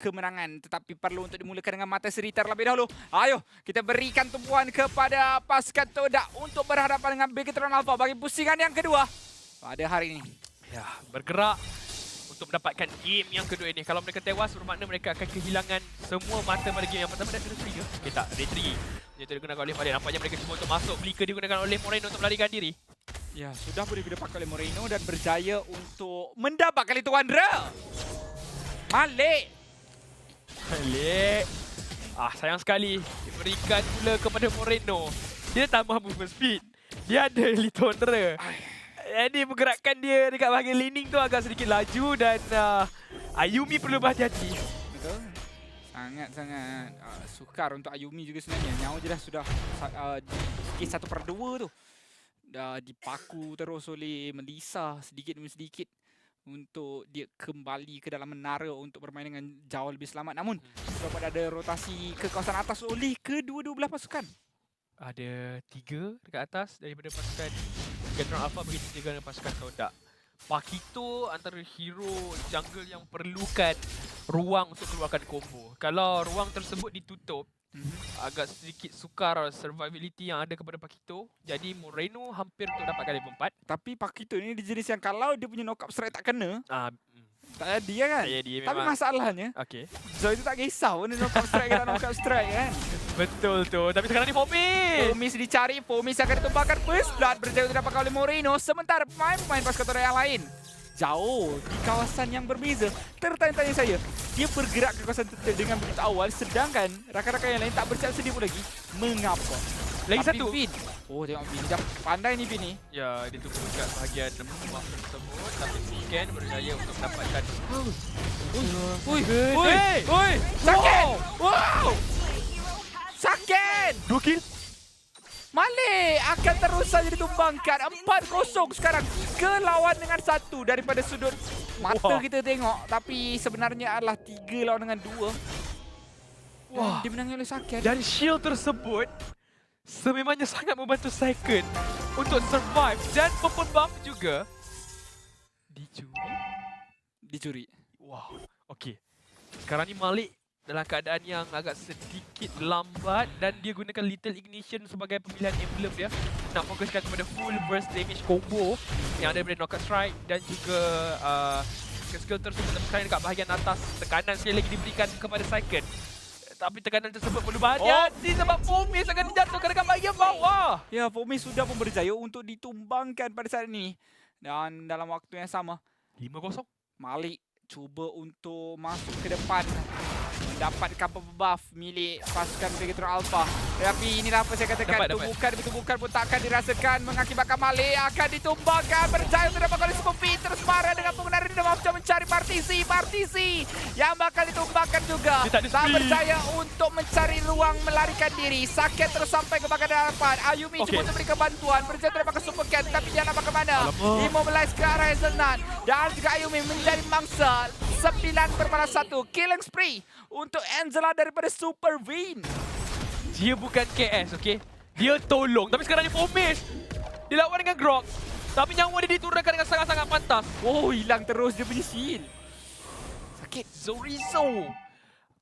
kemenangan. Tetapi perlu untuk dimulakan dengan mata seri terlebih dahulu. Ayo, kita berikan tumpuan kepada pasukan Todak untuk berhadapan dengan Bigetron Alpha bagi pusingan yang kedua pada hari ini. Ya, bergerak untuk mendapatkan game yang kedua ini. Kalau mereka tewas, bermakna mereka akan kehilangan semua mata pada game yang pertama dan kedua. Okay, tak, retry. Dia digunakan oleh Marian. Nampaknya mereka cuba untuk masuk. Flicker digunakan oleh Moreno untuk melarikan diri. Ya, sudah boleh didapat oleh Moreno dan berjaya untuk mendapatkan itu Wandra. Malik. Sayang sekali. Diberikan pula kepada Moreno. Dia tambah movement speed. Dia ada Elite Wanderer. Jadi pergerakan dia dekat bahagian laning tu agak sedikit laju dan Ayumi perlu berhati-hati. Betul. Sangat-sangat sukar untuk Ayumi juga sebenarnya. Nyawa je dah sudah di 1/2 tu. Dah dipaku terus oleh Melissa sedikit demi sedikit untuk dia kembali ke dalam menara untuk bermain dengan jauh lebih selamat. Namun, dapat ada rotasi ke kawasan atas oleh kedua-dua belah pasukan. Ada 3 dekat atas daripada pasukan Bigetron Alpha begitu juga dengan pasukan Todak. Pakito antara hero jungle yang perlukan ruang untuk keluarkan combo. Kalau ruang tersebut ditutup, agak sedikit sukar survivability yang ada kepada Pakito. Jadi Moreno hampir untuk dapatkan level 4. Tapi Pakito ni dia jenis yang kalau dia punya knock up strike tak kena, tak jadi kan? Dia Tapi memang masalahnya, okey. Zoe tu tak kisah pun dia knock up strike ke tak knock up strike kan? Betul tu. Tapi sekarang ni Fomis dicari, Fomis akan ditumbangkan first blood berjaya untuk didapatkan oleh Moreno. Sementara pemain-pemain pasukan Todak yang lain jauh di kawasan yang berbeza. Tertanya-tanya saya, dia bergerak ke kawasan Todak dengan begitu awal sedangkan rakan-rakan yang lain tak bersiap sedia pun lagi. Mengapa? lagi Tapi satu. Vin. Oh, tengok Vin. Dia pandai ni Vin ni. Ya, dia tunggu dekat bahagian rumah tersebut. Tapi Weekend berjaya untuk mendapatkan. Oi! Sakit! Wow! Sakit! 2 kill. Malik akan terus saja ditumbangkan. 4-0 sekarang. Ke lawan dengan 1 daripada sudut mata kita tengok. Tapi sebenarnya adalah 3 lawan dengan 2. Wah. Dia menang oleh Sakit. Dan shield tersebut sememangnya sangat membantu Second untuk survive. Dan purple buff juga Dicuri. Wow. Okey. Sekarang ni Malik dalam keadaan yang agak sedikit lambat dan dia gunakan Little Ignition sebagai pemilihan emblem dia. Nak fokuskan kepada full burst damage combo yang ada daripada Knockout Strike dan juga skill tersebut sekarang dekat bahagian atas. Tekanan sekali lagi diberikan kepada Second. Tapi tekanan tersebut perlu berhati-hati sebab Fomis akan dijatuhkan dekat bahagian bawah. Ya, Fomis sudah pun berjaya untuk ditumbangkan pada saat ini. Dan dalam waktu yang sama, 5-0. Malik cuba untuk masuk ke depan mendapatkan buff milik pasukan Bigetron Alpha. Tapi inilah apa saya katakan, tumbukan pun tak akan dirasakan mengakibatkan Malik akan ditumbangkan, berjaya untuk dapat oleh Scoopy, terus marah dengan penggunaan Rhythm of Charm mencari partisi yang bakal ditumbangkan juga. Tak berjaya untuk mencari ruang melarikan diri. Sakit terus sampai ke bahagian hadapan. Ayumi cuba untuk berikan bantuan, berjaya untuk dapatkan Super Cat tapi dia nak ke mana? Immobilize ke arah Hazelnut dan juga Ayumi menjadi mangsa. 9/1 killing spree untuk Angela daripada Super Vin. Dia bukan KS, okey? Dia tolong. Tapi sekarang dia Fomis. Dia lawan dengan Grok. Tapi nyawa dia diturunkan dengan sangat-sangat pantas. Oh, hilang terus dia punya shield. Sakit. Zorizo.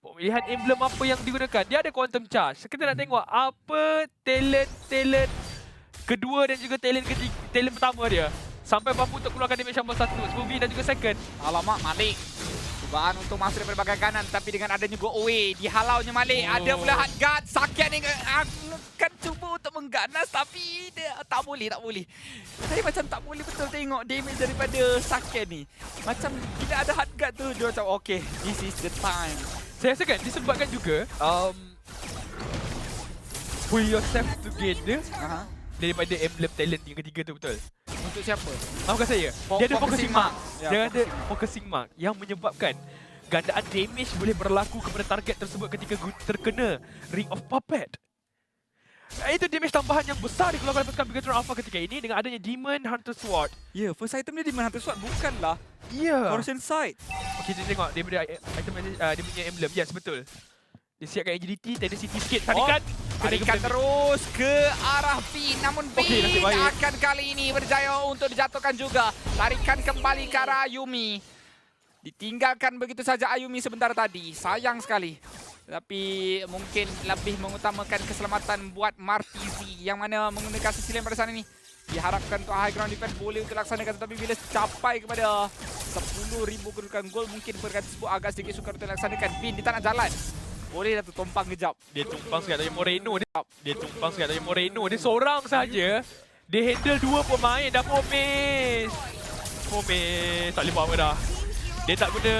Pemilihan emblem apa yang digunakan? Dia ada quantum charge. Kita nak tengok apa talent kedua dan juga talent pertama dia. Sampai mampu untuk keluarkan damage sampai 1. Smoothie dan juga Second. Alamak, Malik. Cubaan untuk masuk daripada bahagian kanan. Tapi dengan adanya go away. Dihalaunya Malik. Ada pula hard guard. Sakit ni akan cuba untuk mengganas. Tapi dia tak boleh. Saya macam tak boleh betul tengok damage daripada Sakit ni. Macam bila ada hard guard tu, dia macam okay, this is the time. Saya rasa kan disebabkan juga pull yourself together daripada emblem talent yang ketiga tu, betul? Untuk siapa? Bukan saya. Dia ada focusing mark. Ya, Dia ada focusing mark yang menyebabkan gandaan damage boleh berlaku kepada target tersebut ketika terkena Ring of Puppet. Itu damage tambahan yang besar dikeluarkan oleh pasukan Bigetron Alpha ketika ini dengan adanya Demon Hunter Sword. Ya, first item dia Demon Hunter Sword bukanlah Corrosion Sight. Okey, kita tengok daripada item dia punya emblem. Yes, betul. Dia siapkan agility, tenacity sikit. Tarikan terus ke arah Vin. Namun Vin akan kali ini berjaya untuk dijatuhkan juga. Tarikan kembali ke arah Ayumi. Ditinggalkan begitu saja Ayumi sebentar tadi. Sayang sekali. Tapi mungkin lebih mengutamakan keselamatan buat Martizi yang mana menggunakan sisilan pada sana ini. Diharapkan untuk high ground defense boleh untuk laksanakan, tetapi bila capai kepada 10,000 kedudukan gol mungkin perkara tersebut agak sedikit sukar untuk dilaksanakan. Bin dia tak nak jalan. Boleh dah tu tumpang kejap. Dia tumpang sekali dari Moreno. Dia tumpang sekali dari Moreno. Dia seorang saja. Dia handle 2 pemain dah Pomes. Pomes tak boleh buat apa dah. Dia tak guna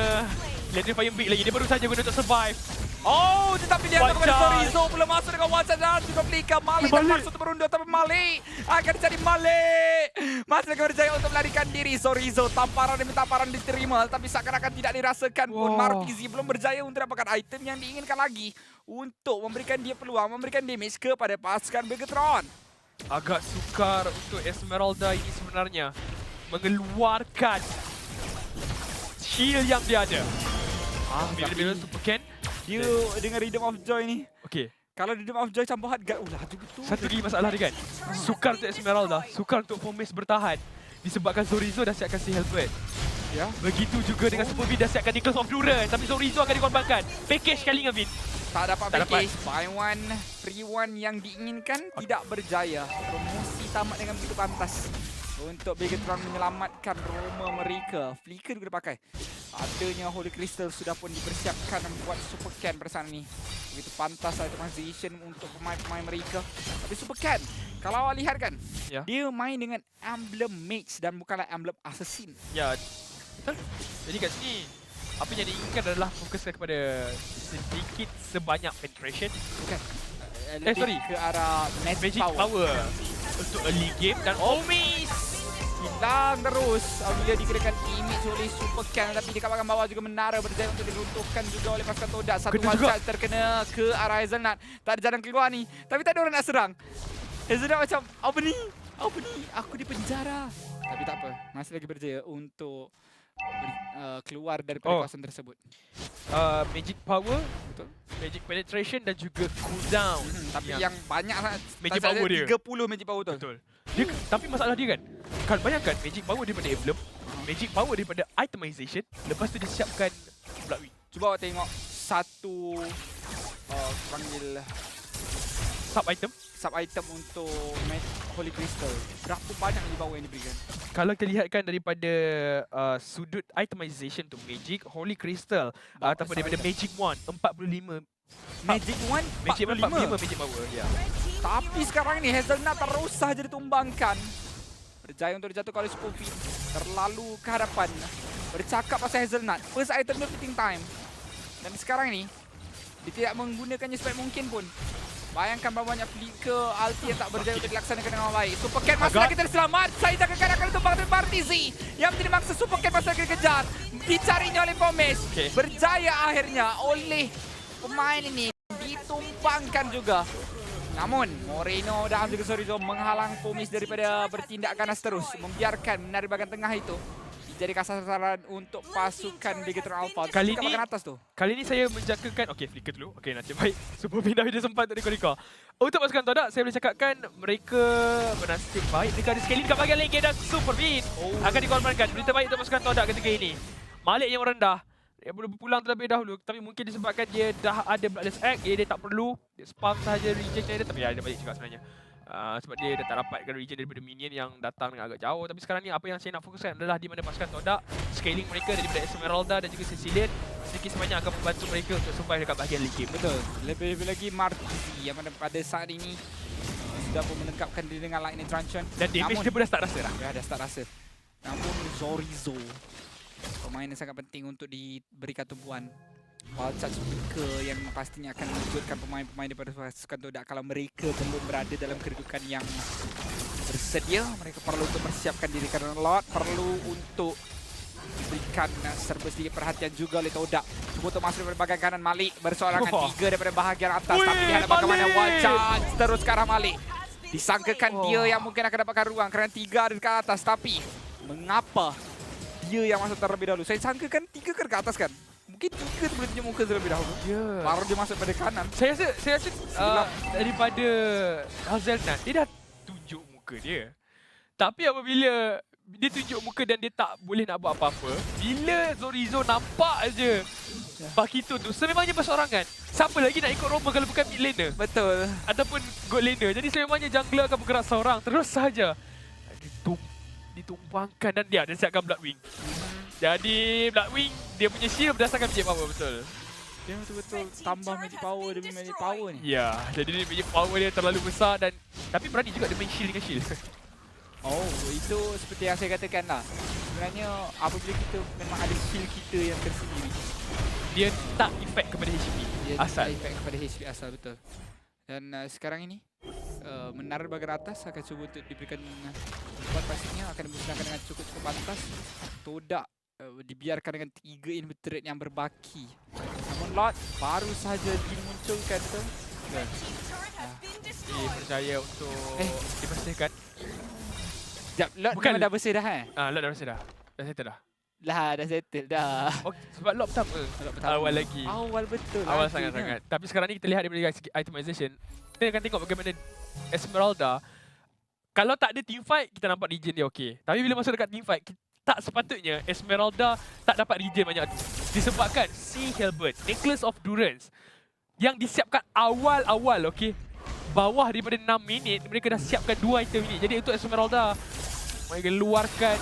Legendary Fire Big lagi. Dia baru saja guna untuk survive. Oh, tetapi dia kepada Sorizo pula masuk dengan Wajan dan juga Flika. Malik terpaksa untuk berundur, tapi Malik akan jadi Malik. Masih lagi berjaya untuk melarikan diri. Sorizo tamparan demi tamparan diterima, tapi seakan-akan tidak dirasakan pun. Martizi belum berjaya untuk dapatkan item yang diinginkan lagi untuk memberikan dia peluang, memberikan damage kepada pasukan Begatron. Agak sukar untuk Esmeralda ini sebenarnya mengeluarkan shield yang dia ada. Bila Super Ken dia dengan Rhythm of Joy ni. Okay. Kalau Rhythm of Joy campur hard guard, laju betul. Satu lagi masalah dia kan. Sukar untuk Esmeralda, sukar untuk Pomes bertahan. Disebabkan Sorizo dah siapkan si Helbert. Ya. Begitu juga dengan Super Vin dah siapkan Nicholas of Duran. Tapi Sorizo akan dikorbankan. Package kali dengan Vin. Tak dapat package. Buy one, free one yang diinginkan tidak berjaya. Promosi tamat dengan begitu pantas. Untuk Begatron menyelamatkan Roma mereka. Flicker juga dipakai. Adanya Holy Crystal sudah pun dipersiapkan buat Super Ken pada sana ni. Begitu pantas itemization untuk pemain-pemain mereka. Tapi Super Ken, kalau awak lihat kan, dia main dengan emblem mage dan bukanlah emblem assassin. Ya, betul. Jadi kat sini, apa yang diinginkan adalah fokuskan kepada sedikit sebanyak penetration. Bukan. Lebih ke arah magic power. Untuk early game dan Pomes hilang terus bila dikenakan image oleh Super Ken, tapi di kawasan bawah juga menara berjaya untuk diruntuhkan juga oleh pasukan Todak. Satu one shot terkena ke arah Hazelnut. Tak ada jalan keluar ni, tapi tak ada orang nak serang. Hazelnut macam apa ni? Apa ni? Aku di penjara. Tapi tak apa, masih lagi berjaya untuk keluar daripada kawasan tersebut. Magic power, betul. Magic penetration dan juga cooldown. Tapi yang banyak sangat magic power dia. 30 magic power betul. Dia, tapi masalah dia kan bayangkan magic power daripada emblem, magic power daripada itemization, lepas tu dia siapkan Blood Wing. Cuba awak tengok satu panggil sub item untuk Holy Crystal. Berapa banyak magic power yang diberikan? Kalau kita lihatkan daripada sudut itemization tu magic, Holy Crystal ataupun daripada Magic Wand 45. Magic Wand 45 magic power, ya. Tapi sekarang ni Hazelnut terus saja ditumbangkan. Berjaya untuk dijatuhkan oleh Super Vin. Terlalu ke hadapan. Bercakap pasal Hazelnut, first item dia fitting time. Dan sekarang ni dia tidak menggunakannya sebaik mungkin pun. Bayangkan berapa banyak flicker ulti yang tak berjaya untuk dilaksanakan dengan baik. Super Cat masih lagi terselamat. Saya tak akan ditumbang dari Martizi. Yang tidak maksa Super Cat masih lagi dikejar. Dicarinya oleh Pomes. Berjaya akhirnya oleh pemain ini. Ditumpangkan juga. Namun Moreno dan juga Sorizo menghalang Pomes daripada bertindak ganas terus. Membiarkan menari bagian tengah itu jadi sasaran untuk pasukan Begatron Alpha. Kali ni atas tu. Kali ni saya menjagakan. Okey, flicker dulu. Okey, nanti baik. Super pindah dia sempat untuk rekor. Untuk pasukan Todak, saya boleh cakapkan mereka bernasib baik. Mereka ada scaling dekat bahagian lane dan Super Beat akan dikorbankan. Berita baik untuk pasukan Todak ketika ini. Malik yang rendah. Dia boleh berpulang terlebih dahulu, tapi mungkin disebabkan dia dah ada Bloodless Act, dia tak perlu. Dia spam sahaja regen dia, tapi ada balik juga sebenarnya. Sebab dia dah tak dapatkan regen daripada minion yang datang dengan agak jauh. Tapi sekarang ni apa yang saya nak fokuskan adalah di mana pasukan Todak, scaling mereka daripada Esmeralda dan juga Sicilian sedikit sebanyak akan membantu mereka untuk survive dekat bahagian league game. Betul. Lebih lagi Martizi yang pada saat ini sudah pun menengkapkan diri dengan lightning truncheon. Dan damage dia pun dah start rasa dah. Ya, dah start rasa. Namun Sorizo, pemain yang sangat penting untuk diberikan tumpuan. Wild Charge mereka yang pastinya akan mengejutkan pemain-pemain daripada pasukan Todak kalau mereka belum berada dalam kedudukan yang bersedia. Mereka perlu untuk mempersiapkan diri kerana Lord perlu untuk diberikan serba sedikit perhatian juga oleh Todak. Cuba untuk masuk daripada bahagian kanan Malik bersorangan 3 daripada bahagian atas. Tapi lihat bagaimana Wild Charge terus ke arah Malik. Disangkakan dia yang mungkin akan dapatkan ruang kerana 3 ada dekat atas. Tapi mengapa dia yang masuk terlebih dahulu? Saya sangkakan 3 ke dekat atas kan? Mungkin 3 tu boleh tunjuk muka terlebih dahulu. Baru dia masuk pada kanan. Saya rasa daripada Hazelnut, dia dah tunjuk muka dia. Tapi apabila dia tunjuk muka dan dia tak boleh nak buat apa-apa. Bila Zorizo nampak aje Pakito tu sememangnya bersorangan. Siapa lagi nak ikut Roma kalau bukan mid laner? Betul. Ataupun god laner. Jadi sememangnya jungler akan bergerak seorang. Terus saja ditumpangkan dan dia siapkan Bloodwing. Jadi Bloodwing dia punya shield berdasarkan magic power, betul. Dia betul-betul tambah magic power demi magic power ni. Ya, jadi dia magic power dia terlalu besar dan tapi berani juga dia main shield dengan shield. Oh, itu seperti yang saya katakan lah. Sebenarnya apabila kita memang ada shield kita yang tersendiri, dia tak efek kepada HP dia asal. tak efek kepada HP asal, betul. Dan sekarang ini menara bahagian atas akan cuba untuk diberikan tempat pastinya akan dimusnahkan dengan cukup pantas. Todak dibiarkan dengan 3 inverted yang berbaki. Namun Lord baru sahaja dimunculkan tu. Dia percaya untuk dibersihkan. Sekejap, Lord Bukan memang dah bersih dah Lot dah bersih dah. Dah settle dah. Dah settle dah. Oh, sebab lot pertama. Awal lagi. Awal betul. Awal sangat-sangat. Tapi sekarang ni kita lihat daripada segi itemization, kita akan tengok bagaimana Esmeralda. Kalau tak ada team fight, kita nampak regen dia okey. Tapi bila masuk dekat team fight, tak sepatutnya Esmeralda tak dapat regen banyak. Disebabkan si Halberd, Necklace of Durance yang disiapkan awal-awal, okey. Bawah daripada 6 minit, mereka dah siapkan 2 item ini. Jadi untuk Esmeralda, mereka keluarkan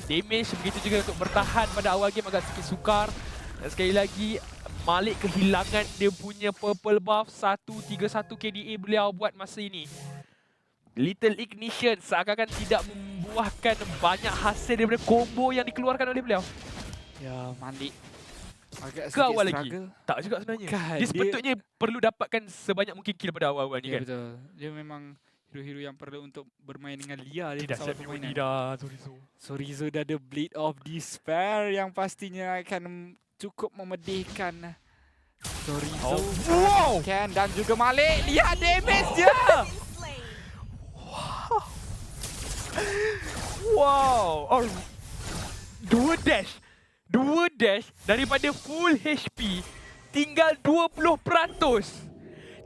damage, begitu juga untuk bertahan pada awal game agak sikit sukar. Dan sekali lagi, Malik kehilangan dia punya purple buff 131 KDA beliau buat masa ini. Little Ignition seakan-akan tidak membuahkan banyak hasil daripada combo yang dikeluarkan oleh beliau. Ya, Malik agak Ke awal lagi? struggle. Tak juga sebenarnya. Kan, Dia sepatutnya perlu dapatkan sebanyak mungkin kill pada awal-awal ni Ya, kan. betul. Dia memang hero-hero yang perlu untuk bermain dengan Lia Dia dia dah bersama siap permainan. dah, Zorizo. Zorizo dah ada Blade of Despair yang pastinya akan cukup memedihkan Zorizo. Wow! Ken dan juga Malik. Lihat damage dia. Wow! Oh, dua dash daripada full HP tinggal 20%.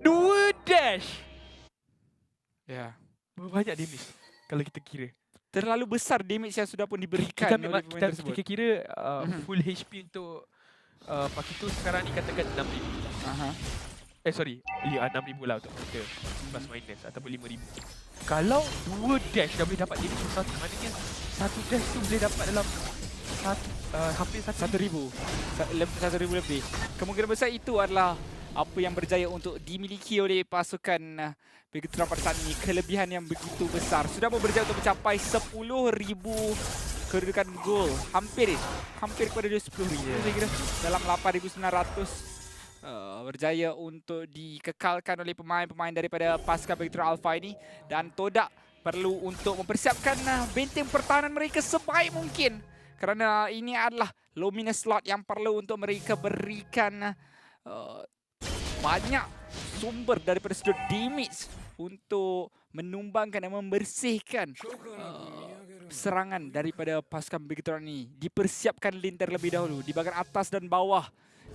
Dua dash. Ya. Berapa banyak damage kalau kita kira? Terlalu besar damage yang sudah pun diberikan Kita oleh memang pemain kita tersebut. kira full HP untuk Pakito sekarang ni katakan 6,000. Aha. Sorry, 6,000 lah untuk kita plus minus ataupun 5,000. Kalau dua dash dah boleh dapat damage satu, maknanya satu dash tu boleh dapat dalam hampir 1,000. 1,000 lebih. Kemungkinan besar itu adalah apa yang berjaya untuk dimiliki oleh pasukan Pegatron pada saat ini. Kelebihan yang begitu besar. Sudah pun berjaya untuk mencapai 10,000 kedudukan gol. Hampir kepada 10,000 saya kira. Dalam 8,900 berjaya untuk dikekalkan oleh pemain-pemain daripada pasukan Pegatron Alpha ini. Dan Todak perlu untuk mempersiapkan benteng pertahanan mereka sebaik mungkin. Kerana ini adalah Luminous slot yang perlu untuk mereka berikan banyak sumber daripada sudut damage untuk menumbangkan dan membersihkan serangan daripada pasukan Pegatron ini. Dipersiapkan lane terlebih dahulu di bahagian atas dan bawah.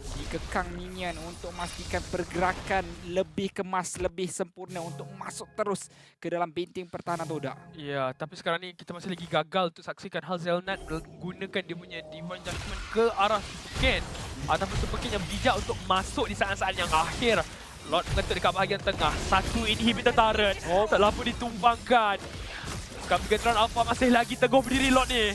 Dikekang minion untuk memastikan pergerakan lebih kemas, lebih sempurna untuk masuk terus ke dalam benteng pertahanan Todak. Ya, tapi sekarang ni kita masih lagi gagal untuk saksikan Hazelnut menggunakan dia punya Divine Judgment ke arah Super Ken ataupun Super Ken yang bijak untuk masuk di saat-saat yang akhir. Lord mengetuk dekat bahagian tengah. Satu inhibitor turret. Telah pun ditumbangkan. Sekarang Pegatron Alpha masih lagi teguh berdiri Lord ni.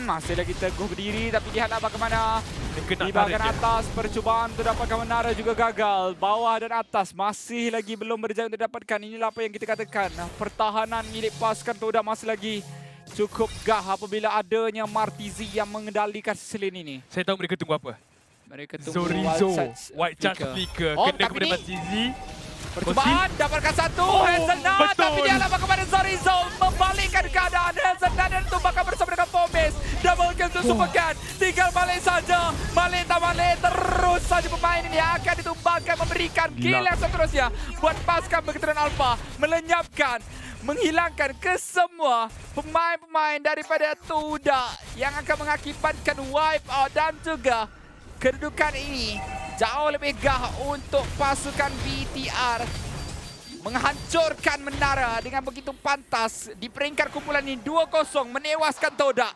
Masih lagi teguh berdiri tapi lihatlah bagaimana di bahagian dia. atas percubaan untuk dapatkan menara juga gagal. Bawah dan atas masih lagi belum berjaya untuk dapatkan. Inilah apa yang kita katakan. Pertahanan milik pasukan Todak masih lagi cukup gah apabila adanya Martizi yang mengendalikan sisi lane ini. Saya tahu mereka tunggu apa. Mereka tunggu Zorizo, White Charge Flicker. Oh, Kena tapi kepada ni Martizi. percubaan dapatkan satu. Hazelnut betul. tapi dia lah bagaimana Zorizo membalikkan keadaan. Hazelnut dan tumbangkan bersama dengan Pomes. Double kill untuk Super Ken. Tinggal Malik saja. Malik tak Malik terus saja pemain ini akan ditumbangkan memberikan kill yang seterusnya buat pasukan Pegatron Alpha melenyapkan, menghilangkan kesemua pemain-pemain daripada Todak yang akan mengakibatkan wipe out dan juga kedudukan ini jauh lebih gah untuk pasukan BTR. menghancurkan menara dengan begitu pantas. Di peringkat kumpulan ini 2-0 menewaskan Todak.